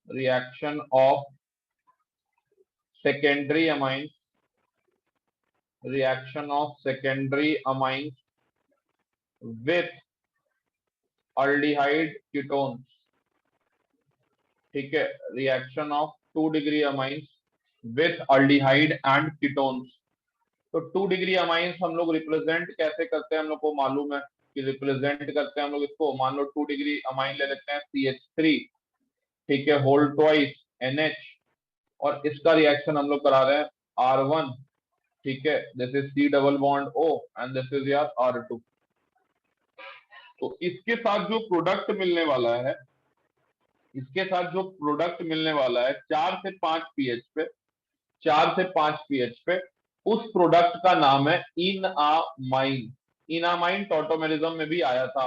reaction of secondary amines, reaction of secondary amines with aldehyde ketones, ठीक है, reaction of 2 degree amines with aldehyde and ketones. तो 2 degree amines हम लोग represent कैसे करते हैं, हम लोग को मालूम है कि रिप्रेजेंट करते हैं हम लोग इसको, मान लो 2 डिग्री अमाइन ले लेते हैं CH3, ठीक है, होल ट्वाइस NH, और इसका रिएक्शन हम लोग करा रहे हैं R1, ठीक है, this is C double bond O and this is यार R2। तो इसके साथ जो प्रोडक्ट मिलने वाला है, इसके साथ जो प्रोडक्ट मिलने वाला है 4 से 5 पीएच पे, 4 से 5 पीएच पे, उस प्रोडक्ट का नाम है इनआमाइन। इनआमाइन टॉटोमेरिज्म में भी आया था,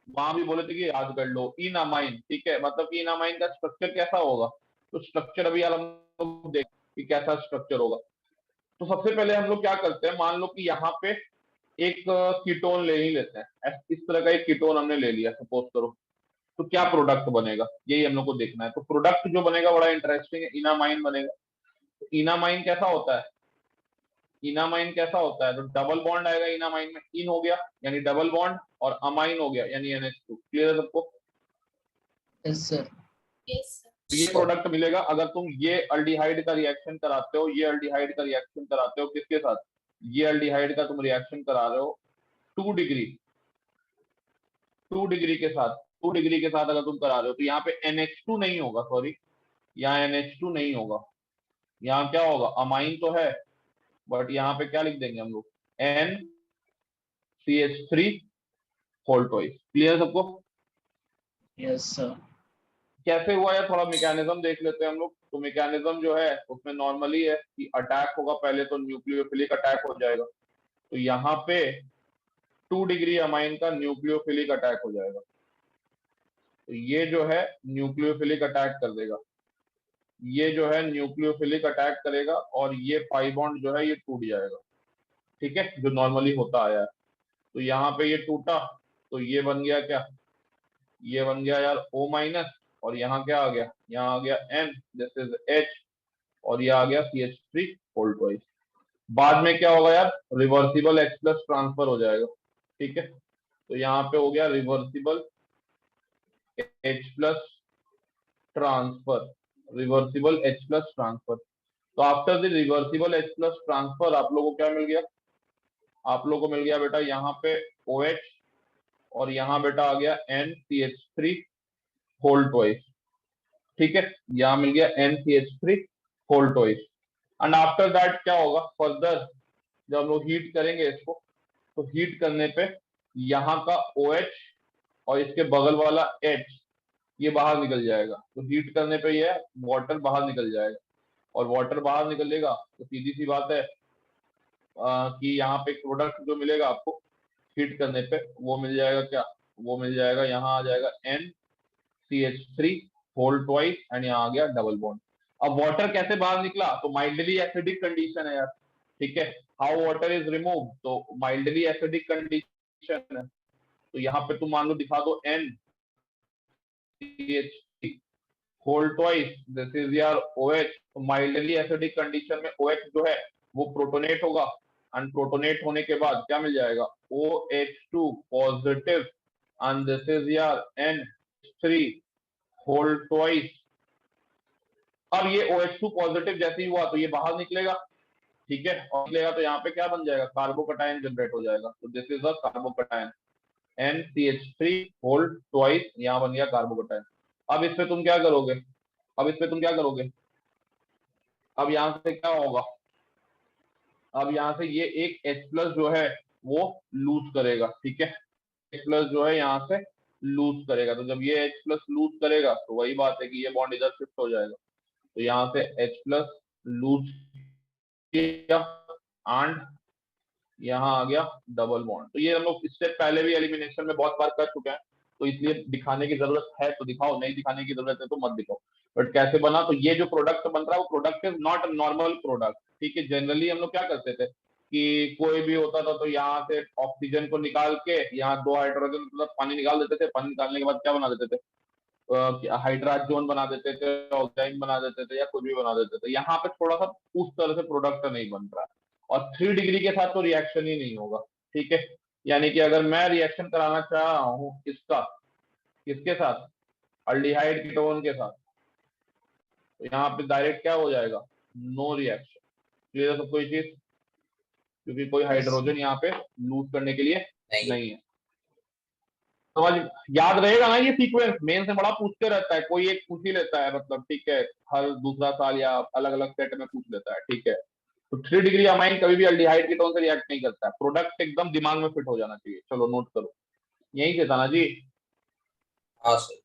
वहां भी बोले थे कि याद कर लो इनआमाइन, ठीक है, मतलब कि इनआमाइन का स्ट्रक्चर कैसा होगा। तो स्ट्रक्चर अभी यार हम लोग देख कि कैसा स्ट्रक्चर होगा। तो सबसे पहले हम लोग क्या करते हैं, मान लो कि यहाँ पे एक कीटोन ले ही लेते हैं, इस तरह का एक कीटोन हमने ले लिया सपोज करो, तो क्या प्रोडक्ट बनेगा यही हम लोग को देखना है। तो प्रोडक्ट जो बनेगा बड़ा इंटरेस्टिंग है, इनामाइन बनेगा। तो इनामाइन कैसा होता है, इनामाइन कैसा होता है, तो डबल बॉन्ड आएगा इनामाइन में, इन हो गया यानी डबल बॉन्ड, और अमाइन हो गया यानी NH2। क्लियर है सबको? Yes sir. तो ये प्रोडक्ट मिलेगा अगर तुम ये अल्डिहाइड का रिएक्शन कराते हो, ये अल्डिहाइड का रिएक्शन कराते हो किसके साथ, ये अल्डिहाइड का तुम रिएक्शन करा रहे हो 2 डिग्री, 2 डिग्री के साथ, 2 डिग्री के साथ अगर तुम करा रहे हो, तो यहाँ पे NH2 नहीं होगा, सॉरी, यहाँ NH2 नहीं होगा, यहाँ क्या होगा, अमाइन तो है बट यहाँ पे क्या लिख देंगे हम लोग, NCH3 होल ट्वाइस। क्लियर सबको? Yes sir. कैसे हुआ है थोड़ा मैकेनिज्म देख लेते हैं हम लोग। तो मैकेनिज्म जो है उसमें नॉर्मली है कि अटैक होगा, पहले तो न्यूक्लियोफिलिक अटैक हो जाएगा, तो यहाँ पे 2 डिग्री अमाइन का न्यूक्लियोफिलिक अटैक हो जाएगा, तो ये जो है न्यूक्लियोफिलिक अटैक कर देगा, ये जो है न्यूक्लियोफिलिक अटैक करेगा, और ये पाई बॉन्ड जो है ये टूट जाएगा, ठीक है, जो नॉर्मली होता आया है। तो यहाँ पे ये टूटा, तो ये बन गया क्या, ये बन गया यार O माइनस, और यहाँ क्या आ गया, यहाँ आ गया N, दिस इज H, और ये आ गया CH3 होल ट्वाइस। बाद में क्या होगा यार, रिवर्सिबल H प्लस ट्रांसफर हो जाएगा, ठीक है। तो यहाँ पे हो गया reversible H plus transfer, reversible H plus transfer. तो after the reversible H plus transfer आप लोगों को क्या मिल गया, आप लोगों को मिल गया बेटा यहाँ पे OH, और यहाँ बेटा आ गया NCH3 होल ट्वाइस, ठीक है, यहाँ मिल गया NCH3 whole twice. And after that क्या होगा फर्दर, जब हम लोग हीट करेंगे इसको, तो हीट करने पे यहाँ का OH और इसके बगल वाला H ये बाहर निकल जाएगा, तो हीट करने पे ये वाटर बाहर निकल जाएगा, और वाटर बाहर निकलेगा तो सीधी सी बात है कि यहाँ पे प्रोडक्ट जो मिलेगा आपको हीट करने पे वो मिल जाएगा क्या, वो मिल जाएगा, यहाँ आ जाएगा NCH3 होल ट्वाइस, एंड यहाँ आ गया डबल बॉन्ड। अब वाटर कैसे बाहर निकला, तो माइल्डली एसिडिक कंडीशन है यार, ठीक है, हाउ वाटर इज रिमूव, तो माइल्डली एसिडिक कंडीशन है, तो यहाँ पे तुम मान लो दिखा दो NCH3 whole twice, this is यार OH। तो माइल्डली एसिडिक कंडीशन में OH जो है वो प्रोटोनेट होगा, एंड प्रोटोनेट होने के बाद क्या मिल जाएगा, OH2 positive, and this is यार N3 होल ट्वाइस। अब ये OH2 पॉजिटिव जैसे ही हुआ तो ये बाहर निकलेगा, ठीक है, और निकलेगा तो यहाँ पे क्या बन जाएगा, कार्बोकटायन जनरेट हो जाएगा, तो this is a carbocation, NCH3 whole twice, यहाँ बन गया कार्बोकटायन। अब इस पे तुम क्या करोगे, अब इस पे तुम क्या करोगे, अब यहाँ से क्या होगा, अब यहाँ से ये एक H प्लस जो है वो लूज करेगा, ठीक है, H प्लस जो है यहाँ से लूज करेगा, तो जब ये H प्लस लूज करेगा तो वही बात है कि ये बॉन्ड इधर शिफ्ट हो जाएगा, तो यहाँ से H प्लस लूज किया, एंड यहाँ आ गया डबल बॉन्ड। तो ये हम लोग इससे पहले भी एलिमिनेशन में बहुत बार कर चुके हैं, तो इसलिए दिखाने की जरूरत है तो दिखाओ, नहीं दिखाने की जरूरत है तो मत दिखाओ। बट कैसे बना, तो ये जो प्रोडक्ट बन रहा है वो product is not normal product, ठीक है। जनरली हम लोग क्या करते थे कि कोई भी होता था तो यहाँ से ऑक्सीजन को निकाल के यहाँ 2 हाइड्रोजन मतलब पानी निकाल देते थे, पानी निकालने के बाद क्या बना देते थे, हाइड्राजोन बना देते थे, ऑक्साइड बना देते थे, या कुछ भी बना देते थे। यहाँ पे थोड़ा सा उस तरह से प्रोडक्ट नहीं बन रहा है, और 3 डिग्री के साथ तो रिएक्शन ही नहीं होगा। ठीक है, यानी कि अगर मैं रिएक्शन कराना चाह रहा हूँ इसका, किसके साथ, अल्डिहाइड कीटोन के साथ, तो यहाँ पे डायरेक्ट क्या हो जाएगा, नो रिएक्शन। क्लियर है सब कोई चीज, क्योंकि कोई हाइड्रोजन यहाँ पे लूज करने के लिए नहीं है। समझ याद रहेगा ना ये सीक्वेंस, मेन से बड़ा पूछते रहता है, कोई एक पूछ ही लेता है, मतलब ठीक है, हर दूसरा साल या अलग अलग सेट में पूछ लेता है। ठीक है, तो 3 डिग्री अमाइन कभी भी अल्डिहाइड कीटोन से रिएक्ट नहीं करता है। प्रोडक्ट एकदम दिमाग में फिट हो जाना चाहिए। चलो नोट करो, यही से था ना जी। हाँ सर।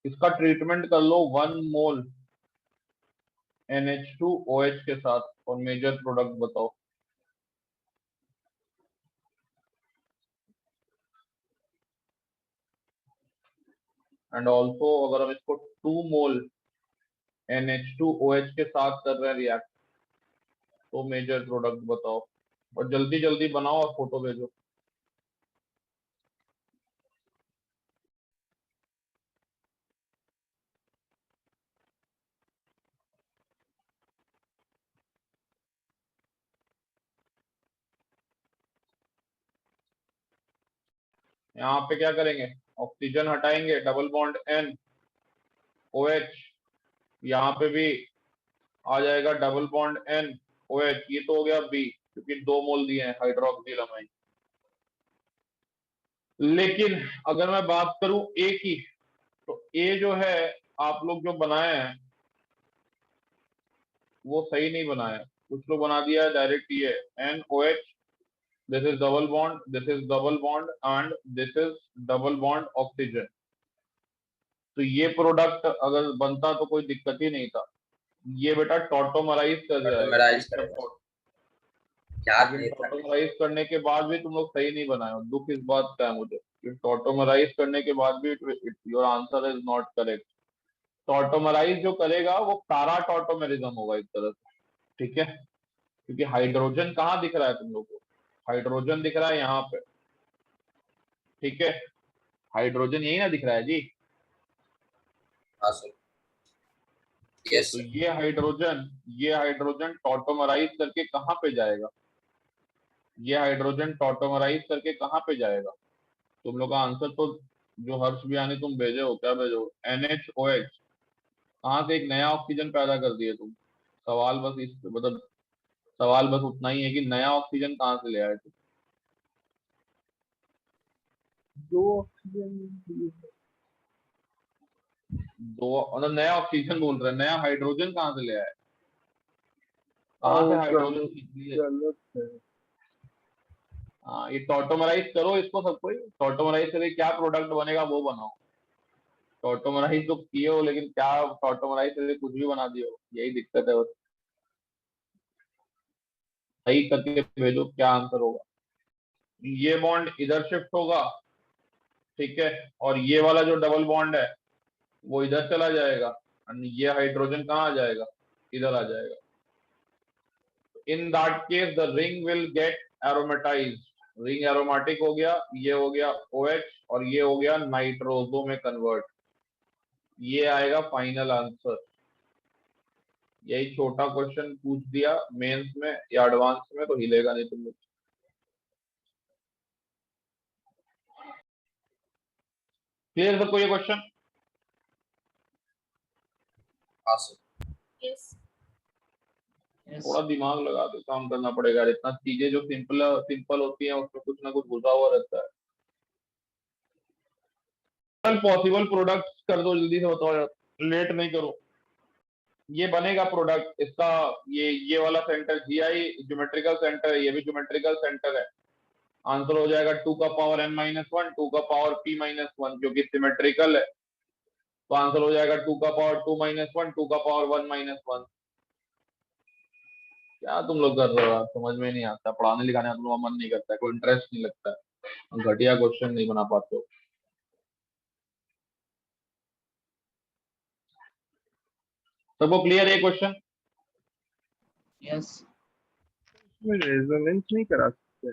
इसका ट्रीटमेंट कर लो 1 मोल NH2OH के साथ, और मेजर प्रोडक्ट बताओ। एंड ऑल्सो अगर हम इसको 2 मोल NH2OH के साथ कर रहे हैं रिएक्ट, तो मेजर प्रोडक्ट बताओ, और जल्दी जल्दी बनाओ और फोटो भेजो। यहाँ पे क्या करेंगे, ऑक्सीजन हटाएंगे, डबल बॉन्ड N OH, यहाँ पे भी आ जाएगा डबल बॉन्ड N OH, ये तो हो गया B, क्योंकि 2 मोल दिए हैं हाइड्रोक्सिल अमाइन। लेकिन अगर मैं बात करूं A की, तो A जो है आप लोग जो बनाए हैं वो सही नहीं बनाया। कुछ लोग बना दिया है डायरेक्ट ये NOH, this is double bond, this is double bond, and this is double bond oxygen. तो ये प्रोडक्ट अगर बनता तो कोई दिक्कत ही नहीं था। ये बेटा टॉटोमराइज कर जाएगा, लेकिन टॉटोमराइज करने के बाद भी तुम लोग सही नहीं बनाए हो। दुख इस बात का है मुझे कि टॉटोमराइज करने के बाद भी your answer is not correct. Tautomerise जो करेगा वो कारा टॉटोमेरिज्म होगा एक तरह से। ठीक है, क्योंकि हाइड्रोजन कहाँ दिख रहा है तुम लोग को, हाइड्रोजन दिख रहा है यहाँ पे। ठीक है, हाइड्रोजन यही ना दिख रहा है जी। हाँ सर। यस तो सर। ये हाइड्रोजन टॉटोमराइज करके कहाँ पे जाएगा, ये हाइड्रोजन टॉटोमराइज करके कहाँ पे जाएगा। तुम लोग का आंसर तो जो हर्ष बियानी तुम भेजे हो, क्या भेजो, NHOH, कहाँ से एक नया ऑक्सीजन पैदा कर दिए तुम। सवाल बस इस मतलब सवाल बस उतना ही है कि नया ऑक्सीजन कहाँ से ले आए तुम। दो ऑक्सीजन, दो मतलब नया ऑक्सीजन बोल रहे हैं, नया हाइड्रोजन कहाँ से ले आए, कहाँ से हाइड्रोजन खींच लिए। हाँ, ये टॉटोमराइज करो इसको सबको, टॉटोमराइज करके क्या प्रोडक्ट बनेगा वो बनाओ। टॉटोमराइज तो किए हो, लेकिन क्या टॉटोमराइज करके कुछ भी बना दिए हो, यही दिक्कत है बस। सही करके भेजो क्या आंसर होगा। ये बॉन्ड इधर शिफ्ट होगा, ठीक है, और ये वाला जो डबल बॉन्ड है वो इधर चला जाएगा, और ये हाइड्रोजन कहाँ आ जाएगा, इधर आ जाएगा। In that case the ring will get aromatised, ring aromatic हो गया, ये हो गया OH, और ये हो गया नाइट्रोजो में कन्वर्ट। ये आएगा फाइनल आंसर। यही छोटा क्वेश्चन पूछ दिया मेंस में या एडवांस में तो हिलेगा नहीं तुम लोग। क्लियर सबको ये क्वेश्चन। हाँ सर। Yes. थोड़ा दिमाग लगा के काम करना पड़ेगा, इतना चीजें जो सिंपल होती हैं उसमें कुछ ना कुछ घुसा हुआ रहता है। पॉसिबल प्रोडक्ट्स कर दो जल्दी से, बताओ यार, लेट नहीं करो। ये बनेगा प्रोडक्ट इसका, ये वाला सेंटर GI ज्योमेट्रिकल सेंटर है, ये भी ज्योमेट्रिकल सेंटर है। आंसर हो जाएगा 2 का पावर n-1, 2 का पावर p-1, क्योंकि सिमेट्रिकल है, तो आंसर हो जाएगा 2 का पावर 2-1, 2 का पावर 1-1। क्या तुम लोग कर रहे हो यार, समझ में नहीं आता, पढ़ाने लिखाने का तुम लोग मन नहीं करता है, कोई इंटरेस्ट नहीं लगता है, घटिया क्वेश्चन नहीं बना पाते हो। सबको क्लियर है क्वेश्चन? Yes. इसमें रेजोनेंस नहीं करा सकते।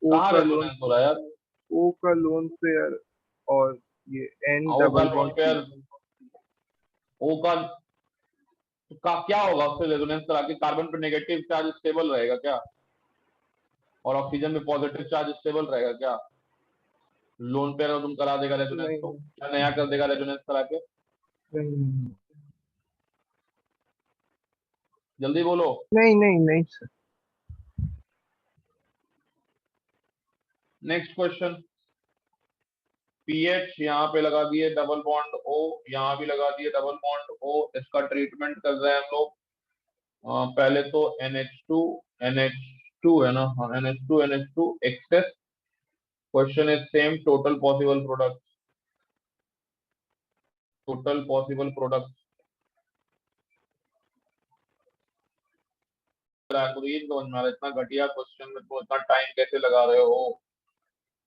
ओ कहाँ का लोन, रेजोनेंस हो रहा है यार? ओ का लोन पेयर और ये एन ओ का डबल लोन बॉन्ड पेयर, ओ का क्या होगा उससे रेजोनेंस करा के? कार्बन पे नेगेटिव चार्ज स्टेबल रहेगा क्या, और ऑक्सीजन में पॉजिटिव चार्ज स्टेबल रहेगा क्या? लोन पेयर में तुम करा देगा रेजोनेंस नहीं तो क्या नया कर देगा रेजोनेंस करा के? नहीं जल्दी बोलो। नहीं नहीं नहीं सर। नेक्स्ट क्वेश्चन, पीएच यहाँ पे लगा दिए डबल बॉन्ड ओ, यहाँ भी लगा दिए डबल बॉन्ड ओ। इसका ट्रीटमेंट कर रहे हैं हम लोग। पहले तो NH2 है ना, हाँ NH2 excess. Question is same, total possible product, total possible product. इतना घटिया क्वेश्चन में तुम इतना टाइम कैसे लगा रहे हो?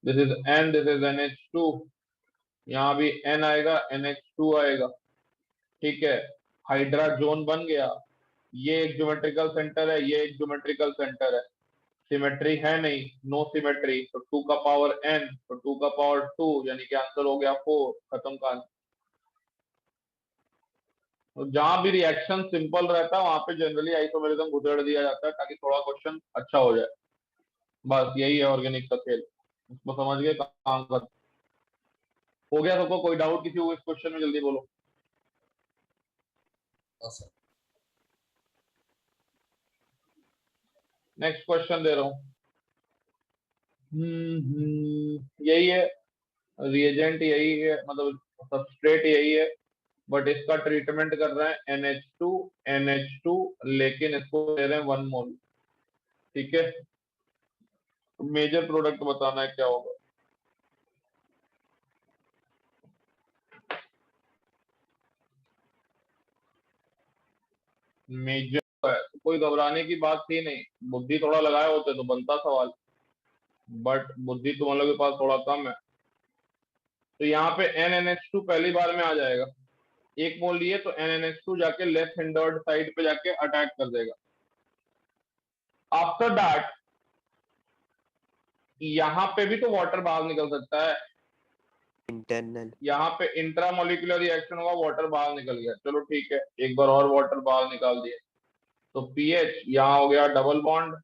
This is N, this is NH2, यहाँ भी N आएगा, NH2 आएगा। ठीक है, हाइड्राजोन बन गया। ये एक ज्योमेट्रिकल सेंटर है, ये एक ज्योमेट्रिकल सेंटर है। सिमेट्री है नहीं, नो सिमेट्री, तो 2 का पावर n, तो 2 का पावर 2, यानी कि आंसर हो गया 4। खत्म कहानी। तो जहां भी रिएक्शन सिंपल रहता है वहां पे जनरली आइसोमेरिज्म घुसेड़ दिया जाता है ताकि थोड़ा क्वेश्चन अच्छा हो जाए। बस यही है ऑर्गेनिक का खेल। इसको समझ गए, काम कर हो गया सबको? कोई डाउट किसी को इस क्वेश्चन में? जल्दी बोलो। हाँ सर। नेक्स्ट क्वेश्चन दे रहा हूँ। यही है, रिएजेंट यही है, मतलब सबस्ट्रेट यही है, बट इसका ट्रीटमेंट कर रहे हैं NH2 लेकिन इसको दे रहे हैं 1 मोल। ठीक है, मेजर प्रोडक्ट बताना है क्या होगा। मेजर है तो कोई घबराने की बात थी नहीं, बुद्धि थोड़ा लगाए होते तो बनता सवाल, बट बुद्धि तुम लोगों के पास थोड़ा कम है। तो यहाँ पे NNH2 पहली बार में आ जाएगा। 1 मोल लिए तो NNH2 जाके लेफ्ट हैंडर्ड साइड पे जाके अटैक कर देगा। आफ्टर दैट यहाँ पे भी तो वाटर बाहर निकल सकता है। इंटरनल, यहाँ पे इंट्रामोलिकुलर रिएक्शन होगा, वाटर बाहर निकल गया, चलो ठीक है, एक बार और वाटर बाहर निकाल दिया। तो पीएच यहाँ हो गया डबल बॉन्ड,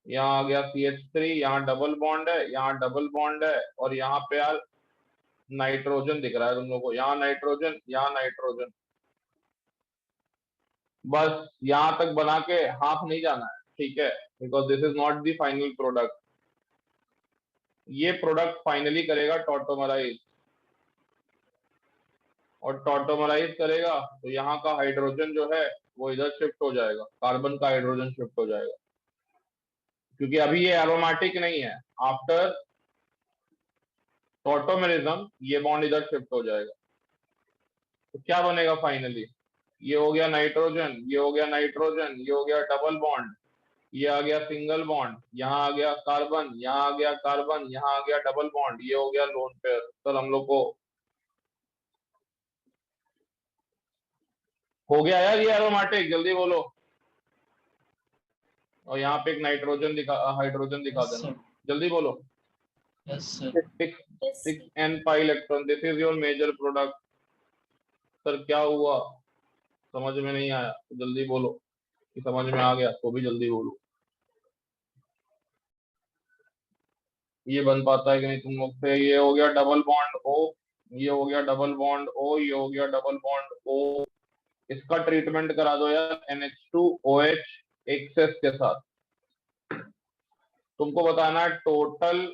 यहाँ आ गया CH3, यहाँ डबल बॉन्ड है, यहाँ डबल बॉन्ड है, और यहाँ पे यार नाइट्रोजन दिख रहा है तुम लोगों को, यहाँ नाइट्रोजन, यहाँ नाइट्रोजन। बस यहाँ तक बना के हाफ नहीं जाना है, ठीक है, because this is not the final product. ये प्रोडक्ट फाइनली करेगा टॉटोमराइज, और टॉटोमराइज करेगा तो यहाँ का हाइड्रोजन जो है वो इधर शिफ्ट हो जाएगा, कार्बन का हाइड्रोजन शिफ्ट हो जाएगा, क्योंकि अभी ये एरोमेटिक नहीं है। आफ्टर टॉटोमेरिज्म ये बॉन्ड इधर शिफ्ट हो जाएगा, तो क्या बनेगा फाइनली? ये हो गया नाइट्रोजन, ये हो गया नाइट्रोजन, ये हो गया डबल बॉन्ड, ये आ गया सिंगल बॉन्ड, यहाँ आ गया कार्बन, यहाँ आ गया कार्बन, यहाँ आ गया डबल बॉन्ड, ये हो गया लोन पेयर। सर हम लोग को हो गया यार ये एरोमेटिक, जल्दी बोलो। और यहाँ पे एक नाइट्रोजन दिखा, हाइड्रोजन दिखा Yes, देना, sir. जल्दी बोलो। Yes, sir. 6n pi electron, this is your major product. Sir क्या हुआ, समझ में नहीं आया तो जल्दी बोलो, कि समझ में आ गया तो भी जल्दी बोलो। ये बन पाता है कि नहीं तुम लोग से? ये हो गया डबल बॉन्ड O, ये हो गया डबल बॉन्ड O, ये हो गया डबल बॉन्ड O। इसका ट्रीटमेंट करा दो यार NH2OH एक्सेस के साथ। तुमको बताना है टोटल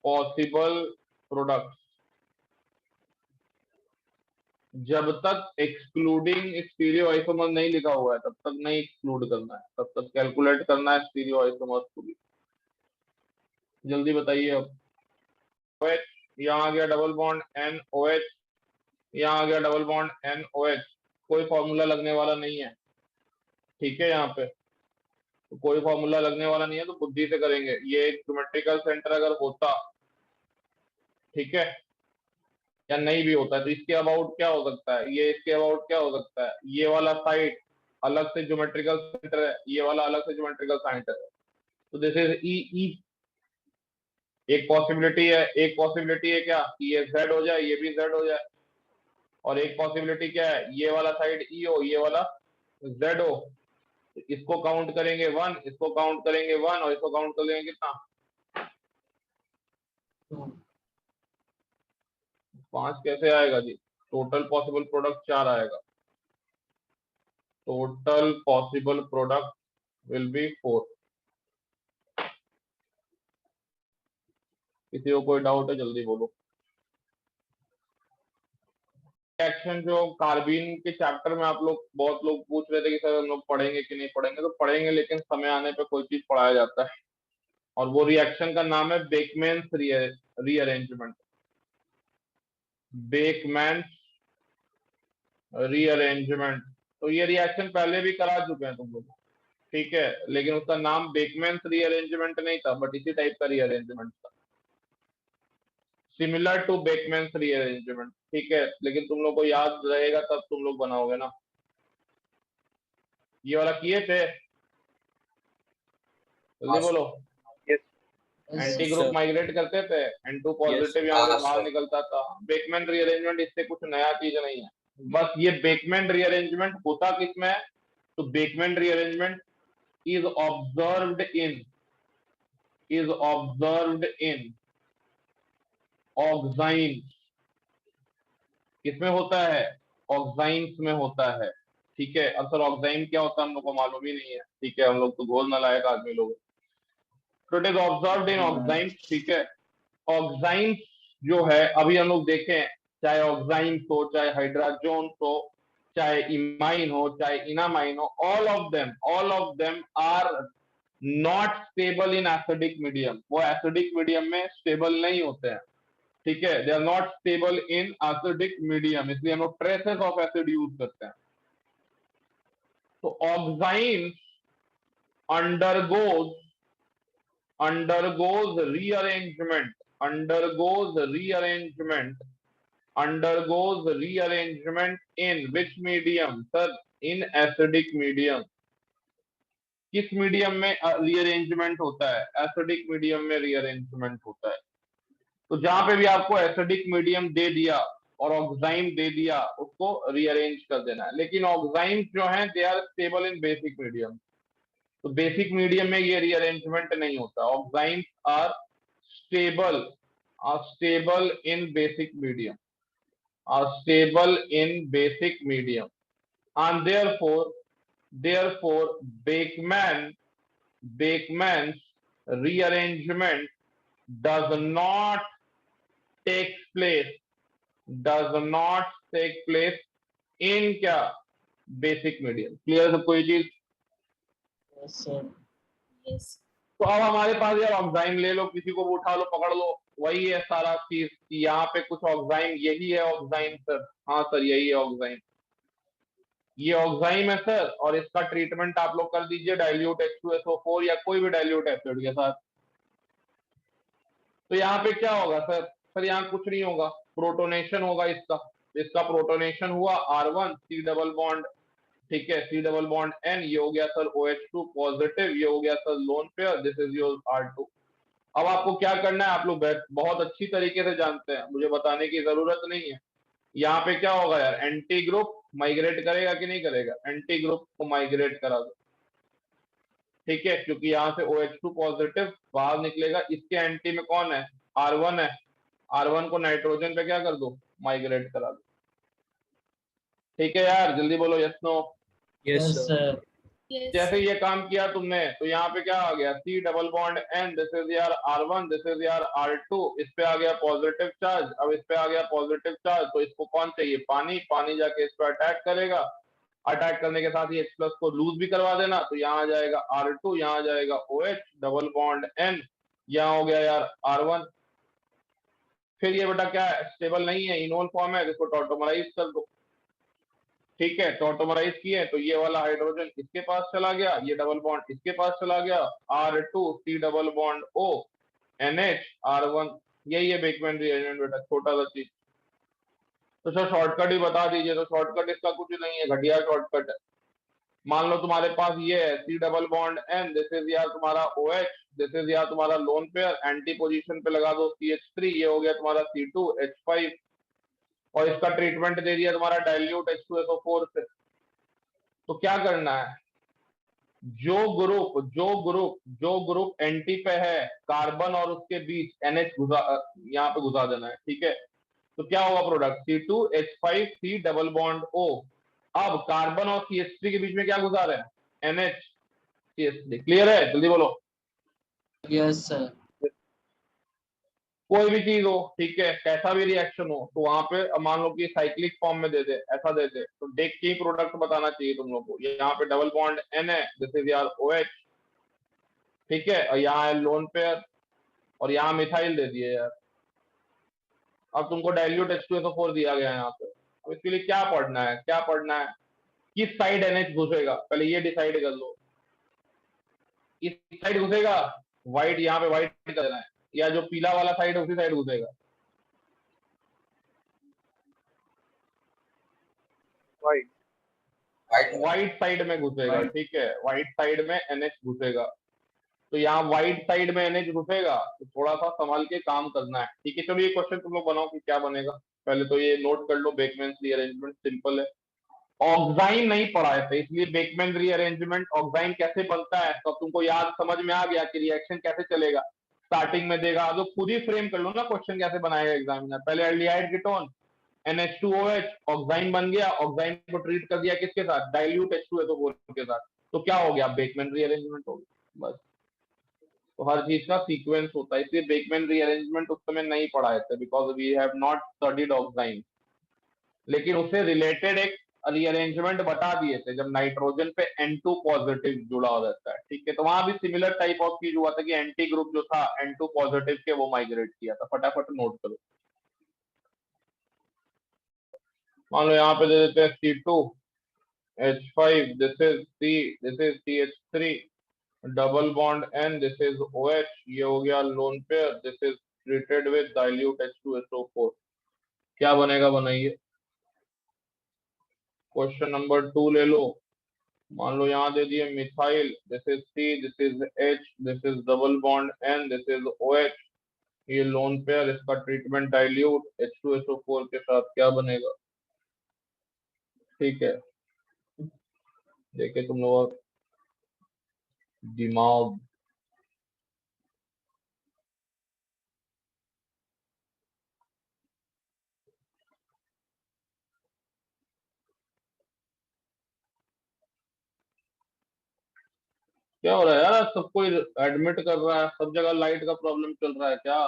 पॉसिबल प्रोडक्ट। जब तक एक्सक्लूडिंग स्टीरियो आइसोमर नहीं लिखा हुआ है तब तक नहीं एक्सक्लूड करना है, तब तक कैलकुलेट करना है स्टीरियो आइसोमर को भी। जल्दी बताइए अब। OH, यहाँ आ गया डबल बॉन्ड NOH, यहाँ आ गया डबल बॉन्ड NOH। कोई फॉर्मूला लगने वाला नहीं है, ठीक है, यहाँ पे तो कोई फॉर्मूला लगने वाला नहीं है, तो बुद्धि से करेंगे। ये एक ज्योमेट्रिकल सेंटर अगर होता, ठीक है, या नहीं भी होता है। तो इसके अबाउट क्या हो सकता है, ये इसके अबाउट क्या हो सकता है, ये वाला साइड अलग से ज्योमेट्रिकल सेंटर है, ये वाला अलग से ज्योमेट्रिकल सेंटर है। तो दिस इज ई। एक पॉसिबिलिटी है, एक पॉसिबिलिटी है क्या कि ये z हो जाए, ये भी z हो जाए। और एक पॉसिबिलिटी क्या है, ये वाला साइड ई हो, ये वाला z हो। तो इसको काउंट करेंगे 1, इसको काउंट करेंगे 1 और इसको काउंट कर लेंगे कितना, 2 5 कैसे आएगा जी। टोटल पॉसिबल प्रोडक्ट 4 आएगा। Total possible product will be 4। किसी को कोई डाउट है जल्दी बोलो। रिएक्शन जो कार्बीन के चैप्टर में आप लोग बहुत लोग पूछ रहे थे कि सर हम लोग पढ़ेंगे कि नहीं पढ़ेंगे, तो पढ़ेंगे, लेकिन समय आने पे कोई चीज पढ़ाया जाता है। और वो रिएक्शन का नाम है बेकमैन्स रीअरेंजमेंट। बेकमैन्स रीअरेंजमेंट। तो ये रिएक्शन पहले भी करा चुके हैं तुम लोग, ठीक है, लेकिन उसका नाम बेकमैन्स रीअरेंजमेंट नहीं था, बट इसी टाइप का रीअरेंजमेंट था, सिमिलर टू बेकमैन्स रीअरेंजमेंट, ठीक है। लेकिन तुम लोग को याद रहेगा तब तुम लोग बनाओगे ना। ये वाला किए थे, जल्दी हाँ बोलो। yes anti sir. Group migrate करते थे, N2 पॉजिटिव यहाँ से हाँ, बाहर सर। निकलता था। बेकमैन रीअरेंजमेंट इससे कुछ नया चीज नहीं है, बस ये बेकमैन रीअरेंजमेंट होता किसमें है, तो Beckmann rearrangement is observed in oxime. किसमें होता है, ऑक्साइन्स में होता है, ठीक है। अब सर ऑक्साइन क्या होता है हम लोग को मालूम ही नहीं है, ठीक है, हम लोग तो घोल नालायक आदमी लोग। तो इट इज ऑब्जर्व्ड इन ऑक्साइन, ठीक है। ऑक्साइन जो है, अभी हम लोग देखें, चाहे ऑक्साइन हो, चाहे हाइड्राजोन हो, चाहे इमाइन हो, चाहे इनामाइन हो, all of them are not stable in acidic medium. वो एसिडिक मीडियम में स्टेबल नहीं होते हैं, ठीक है। They are not stable in acidic medium, इसलिए हम लोग ट्रेसेस ऑफ एसिड यूज करते हैं। तो ऑक्साइन undergoes rearrangement in which medium, sir, in acidic medium। किस मीडियम में रीअरेंजमेंट होता है, एसिडिक मीडियम में रीअरेंजमेंट होता है। तो जहां पे भी आपको एसिडिक मीडियम दे दिया और ऑक्साइन दे दिया, उसको रीअरेंज कर देना है। लेकिन ऑक्साइन जो है they are stable in basic medium, तो बेसिक मीडियम में ये रीअरेंजमेंट नहीं होता। Oximes are stable in basic medium, and therefore Beckmann's rearrangement does not take place in क्या, बेसिक मीडियम। क्लियर सबको ये चीज। yes sir. तो अब हमारे पास यार ऑक्साइन ले लो, किसी को भी उठा लो, पकड़ लो, वही है सारा चीज कि यहाँ पे कुछ ऑक्साइन, यही है ऑक्साइन सर, हाँ सर यही है ऑक्साइन, ये ऑक्साइन है सर। और इसका ट्रीटमेंट आप लोग कर दीजिए डाइल्यूट H2SO4 या कोई भी डाइल्यूट एसिड के साथ। तो यहाँ पे क्या होगा सर, यहाँ कुछ नहीं होगा, प्रोटोनेशन होगा इसका प्रोटोनेशन हुआ R1 C डबल बॉन्ड, ठीक है, C डबल बॉन्ड N, ये हो गया सर OH2 पॉजिटिव, ये हो गया sir lone pair, this is your R2। अब आपको क्या करना है, आप लोग बहुत अच्छी तरीके से जानते हैं, मुझे बताने की जरूरत नहीं है। यहाँ पे क्या होगा यार, एंटी ग्रुप माइग्रेट करेगा कि नहीं करेगा, एंटी ग्रुप को माइग्रेट करा दो, ठीक है, क्योंकि यहाँ से OH2 पॉजिटिव बाहर निकलेगा। इसके एंटी में कौन है, R1 है, R1 को नाइट्रोजन पे क्या कर दो, माइग्रेट करा दो, ठीक है यार, जल्दी बोलो यस नो। yes sir. जैसे ये काम किया तुमने, तो यहाँ पे क्या आ गया, C double bond N, this is यार R1, दिस इज यार R2, इस पे आ गया पॉजिटिव चार्ज। अब इस पे आ गया पॉजिटिव चार्ज, तो इसको कौन चाहिए, पानी जाके इस पे अटैक करेगा, अटैक करने के साथ ही H+ को लूज भी करवा देना। तो यहाँ आ जाएगा R2, यहाँ आ जाएगा OH डबल बॉन्ड N, यहाँ हो गया यार R1। फिर ये बेटा क्या है, स्टेबल नहीं है, इनोल फॉर्म है, इसको टॉटोमराइज कर दो, ठीक है। टॉटोमराइज किए तो ये वाला हाइड्रोजन इसके पास चला गया, ये डबल बॉन्ड इसके पास चला गया, R2 C double bond O NH R1। यही है बेकमैन रीअरेंजमेंट बेटा, छोटा सा चीज। तो सर शॉर्टकट ही बता दीजिए। तो शॉर्टकट इसका कुछ नहीं है, घटिया शॉर्टकट है। मान लो तुम्हारे पास ये है C double bond N, this is यार तुम्हारा ओ एच, दिस इज यार तुम्हारा लोन पेयर, एंटी पोजीशन पे लगा दो CH3, ये हो गया तुम्हारा C2H5, और इसका ट्रीटमेंट दे दिया तुम्हारा डाइल्यूट H2SO4 से। तो क्या करना है, जो ग्रुप एंटी पे है कार्बन और उसके बीच NH यहाँ पे घुसा देना है, ठीक है। तो क्या होगा product, C2H5C double bond O। अब कार्बन और CH3 के बीच में क्या घुसा रहे हैं, NHCH3। क्लियर है, जल्दी बोलो। Yes, sir. कोई भी चीज हो, ठीक है, कैसा भी रिएक्शन हो, तो वहां पे अब मान लो कि साइक्लिक फॉर्म में दे दे, ऐसा दे दे, तो देख के ही प्रोडक्ट बताना चाहिए तुम लोग को। यहाँ पे डबल बॉन्ड N है, दिस इज यार OH, ठीक है, और यहाँ है लोन पेयर, और यहाँ मिथाइल दे दिए यार। अब तुमको डाइल्यूट H2SO4 दिया गया है यहाँ पे। अब इसके लिए क्या पढ़ना है, क्या पढ़ना है, किस साइड NH घुसेगा, पहले ये डिसाइड कर लो। किस साइड घुसेगा, व्हाइट, यहाँ पे व्हाइट कर देना है, या जो पीला वाला साइड है उसी साइड घुसेगा। वाइट। व्हाइट साइड में घुसेगा, White. ठीक है, व्हाइट साइड में NH घुसेगा। तो यहाँ व्हाइट साइड में NH घुसेगा, तो थोड़ा सा संभाल के काम करना है, ठीक है। चलो ये क्वेश्चन तुम लोग बनाओ कि क्या बनेगा। पहले तो ये नोट कर लो, बेकमैन रीअरेंजमेंट सिंपल है। ऑक्साइन नहीं पढ़ाए थे, इसलिए बेकमैन रीअरेंजमेंट ऑक्साइन कैसे बनता है तो तुमको याद समझ में आ गया कि रिएक्शन कैसे चलेगा। स्टार्टिंग में देगा तो खुद ही फ्रेम कर लो ना क्वेश्चन कैसे बनाएगा एग्जामिनर। पहले एल्डिहाइड कीटोन NH2OH, ऑक्साइन बन गया, ऑक्साइन को ट्रीट कर दिया किसके साथ, डाइल्यूट H2SO4 के साथ, तो क्या हो गया, बेकमैन रीअरेंजमेंट हो गया बस। तो हर चीज का सीक्वेंस होता है, इसलिए बेकमैन रीअरेंजमेंट उस समय नहीं पढ़ाए थे, because we have not studied oxime. लेकिन उससे रिलेटेड एक रीअरेंजमेंट बता दिए थे जब नाइट्रोजन पे N2 पॉजिटिव जुड़ा हो रहता है, ठीक है। तो वहां भी सिमिलर टाइप ऑफ चीज हुआ था कि एंटी ग्रुप जो था N2 पॉजिटिव के वो माइग्रेट किया था। फटाफट नोट करो। मान लो यहाँ पे दे देते हैं C2H5, this is C, this is CH3, double bond N, this is OH, ये हो गया lone pair, this is treated with dilute H2SO4। क्या बनेगा, बनाइए। क्वेश्चन नंबर 2 ले लो। मान लो यहाँ दे दिए methyl, this is C, this is H, this is double bond N, this is OH, ये लोन पेयर, इसका ट्रीटमेंट डाइल्यूट H2SO4 के साथ, क्या बनेगा, ठीक है। देखे तुम लोग दिमाग। क्या हो रहा है यार, सब कोई एडमिट कर रहा है, सब जगह लाइट का प्रॉब्लम चल रहा है क्या।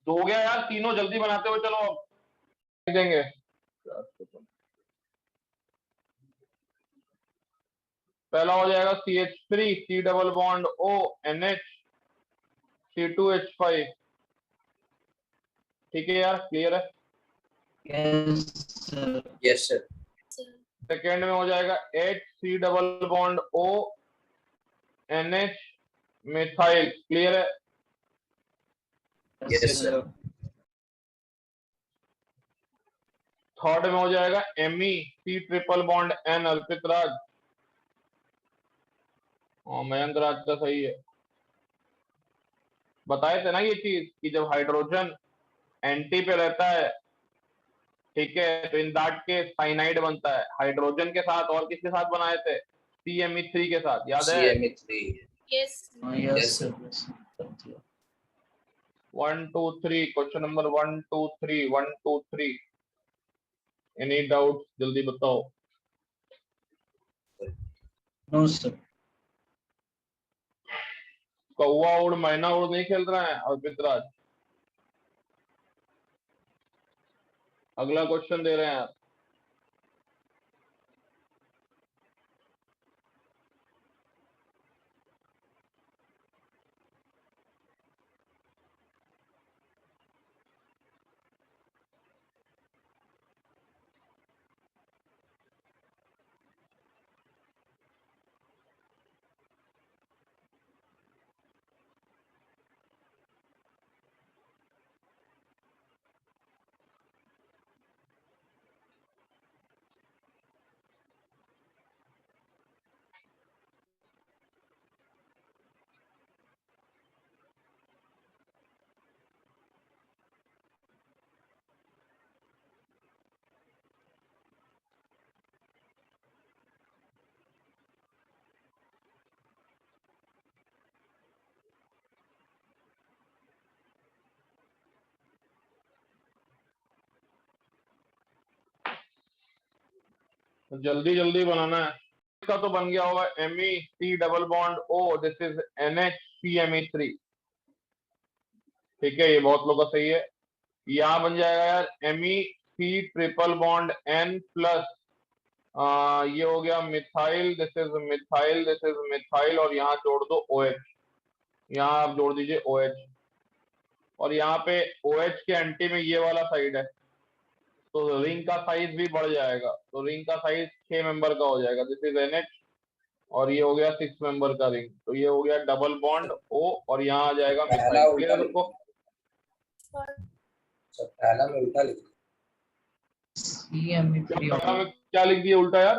तो हो गया यार, तीनों जल्दी बनाते हुए चलो, अब देंगे। पहला हो जाएगा CH3, C double bond O, NH, C2H5, ठीक है यार, क्लियर है। Yes, sir. Yes, sir. Second में हो जाएगा HC double bond O, NH, methyl, clear है। Yes, sir. थर्ड में हो जाएगा Me, C triple bond N, अर्पित राज। मयंक राज का सही है। बताए थे ना ये चीज कि जब हाइड्रोजन एंटी पे रहता है, ठीक है, तो इन दैट के साइनाइड बनता है हाइड्रोजन के साथ, और किसके साथ बनाए थे, CMe3 के साथ, याद है। CME3. Yes, Yes, sir. sir. Yes, sir. 1 2 3, question number 1 2 3, 1 2 3, any doubt, जल्दी बताओ। No, sir. कौवा उड़ मैना उड़ नहीं खेल रहा है अर्पित राज। अगला क्वेश्चन दे रहे हैं आप। तो जल्दी जल्दी बनाना है। इसका तो बन गया होगा Me3 double bond O, this is NH3Me3। ठीक है, ये बहुत लोग का सही है। यहाँ बन जाएगा यार Me3 triple bond N plus ये हो गया methyl, this is methyl, this is methyl, और यहाँ जोड़ दो OH। यहाँ आप जोड़ दीजिए OH, और यहाँ पे OH के एंटी में ये वाला साइड है, तो रिंग का साइज भी बढ़ जाएगा। तो रिंग का साइज 6 मेंबर का हो जाएगा, दिस इज NH, और ये हो गया 6 मेंबर का रिंग। तो ये हो गया डबल बॉन्ड O, और यहाँ आ जाएगा पहला मिथाइल। उल्टा क्लियर लिख सबको? सर, पहला में उल्टा लिख CME3 पहला होगा। में क्या लिख दिया उल्टा यार?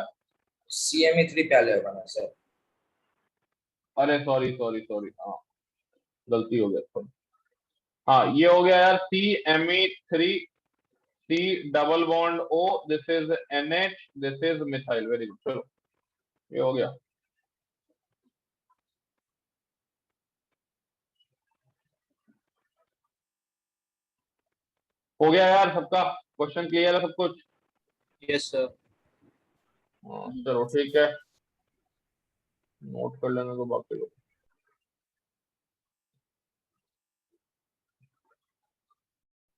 CME3 पहले होगा ना सर। अरे सॉरी सॉरी सॉरी, हाँ गलती हो गया थोड़ी। हाँ ये हो गया यार CME3, C double bond O, this is NH, this is methyl. Very good, चलो ये हो गया। हो गया यार सबका? क्वेश्चन क्लियर है सब कुछ? Yes sir. चलो ठीक है, नोट कर लेने दो बाकी लोग।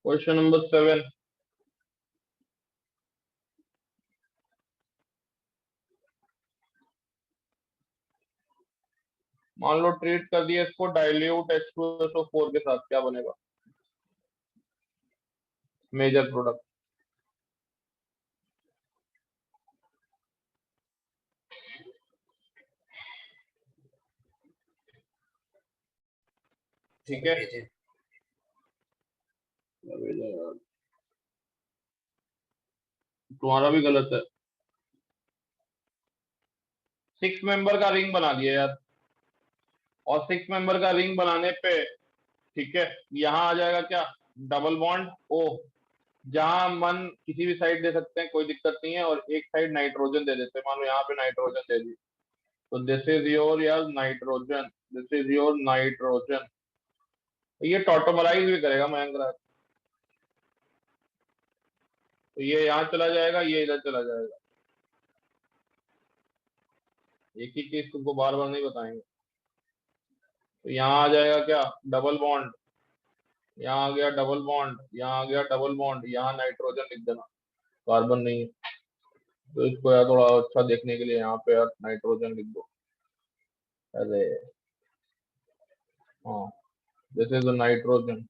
क्वेश्चन नंबर 7, मान लो ट्रीट कर दिया इसको डाइल्यूट H2SO4 के साथ, क्या बनेगा मेजर प्रोडक्ट? ठीक है, भेजे। तुम्हारा भी गलत है। 6 मेंबर का रिंग बना दिया यार, और 6 मेंबर का रिंग बनाने पे ठीक है, यहाँ आ जाएगा क्या, डबल बॉन्ड O, जहां मन किसी भी साइड दे सकते हैं, कोई दिक्कत नहीं है, और एक साइड नाइट्रोजन दे देते हैं। मान लो यहाँ पे नाइट्रोजन दे दी, तो दिस इज योर यार nitrogen, this is your nitrogen. ये टॉटोमराइज भी करेगा मयंक राज, तो ये यहाँ चला जाएगा, ये इधर चला जाएगा। एक ही चीज तुमको बार बार नहीं बताएंगे। तो यहाँ आ जाएगा क्या, डबल बॉन्ड, यहाँ आ गया डबल बॉन्ड, यहाँ आ गया डबल बॉन्ड, यहाँ नाइट्रोजन लिख देना, कार्बन नहीं है। तो इसको यार थोड़ा अच्छा देखने के लिए यहाँ पे यार नाइट्रोजन लिख दो। अरे हाँ, दिस इज नाइट्रोजन,